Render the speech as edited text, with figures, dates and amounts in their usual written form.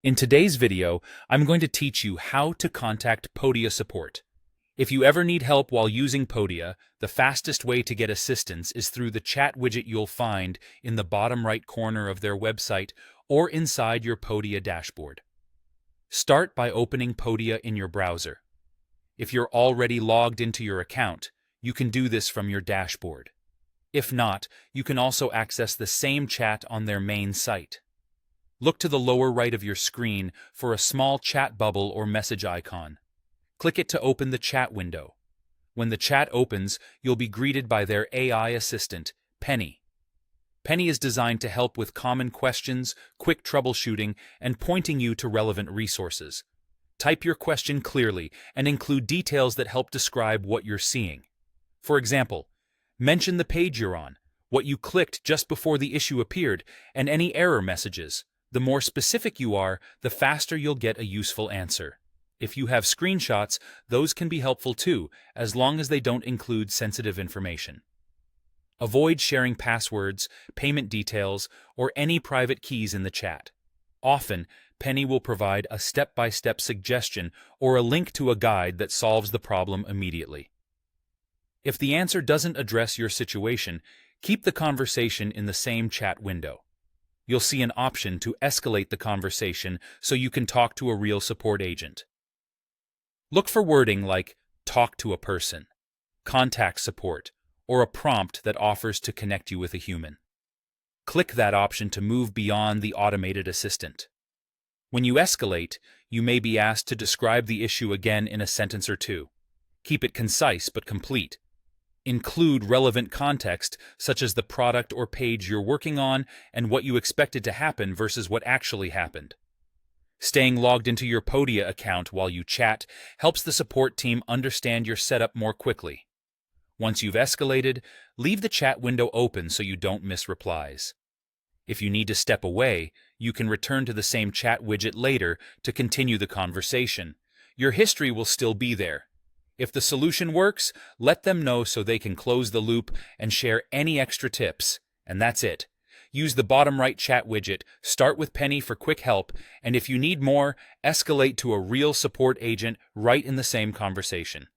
In today's video, I'm going to teach you how to contact Podia support. If you ever need help while using Podia, the fastest way to get assistance is through the chat widget you'll find in the bottom right corner of their website or inside your Podia dashboard. Start by opening Podia in your browser. If you're already logged into your account, you can do this from your dashboard. If not, you can also access the same chat on their main site. Look to the lower right of your screen for a small chat bubble or message icon. Click it to open the chat window. When the chat opens, you'll be greeted by their AI assistant, Penny. Penny is designed to help with common questions, quick troubleshooting, and pointing you to relevant resources. Type your question clearly and include details that help describe what you're seeing. For example, mention the page you're on, what you clicked just before the issue appeared, and any error messages. The more specific you are, the faster you'll get a useful answer. If you have screenshots, those can be helpful too, as long as they don't include sensitive information. Avoid sharing passwords, payment details, or any private keys in the chat. Often, Penny will provide a step-by-step suggestion or a link to a guide that solves the problem immediately. If the answer doesn't address your situation, keep the conversation in the same chat window. You'll see an option to escalate the conversation so you can talk to a real support agent. Look for wording like "talk to a person," "contact support," or a prompt that offers to connect you with a human. Click that option to move beyond the automated assistant. When you escalate, you may be asked to describe the issue again in a sentence or two. Keep it concise but complete. Include relevant context, such as the product or page you're working on and what you expected to happen versus what actually happened. Staying logged into your Podia account while you chat helps the support team understand your setup more quickly. Once you've escalated, leave the chat window open so you don't miss replies. If you need to step away, you can return to the same chat widget later to continue the conversation. Your history will still be there. If the solution works, let them know so they can close the loop and share any extra tips. And that's it. Use the bottom right chat widget, start with Penny for quick help, and if you need more, escalate to a real support agent right in the same conversation.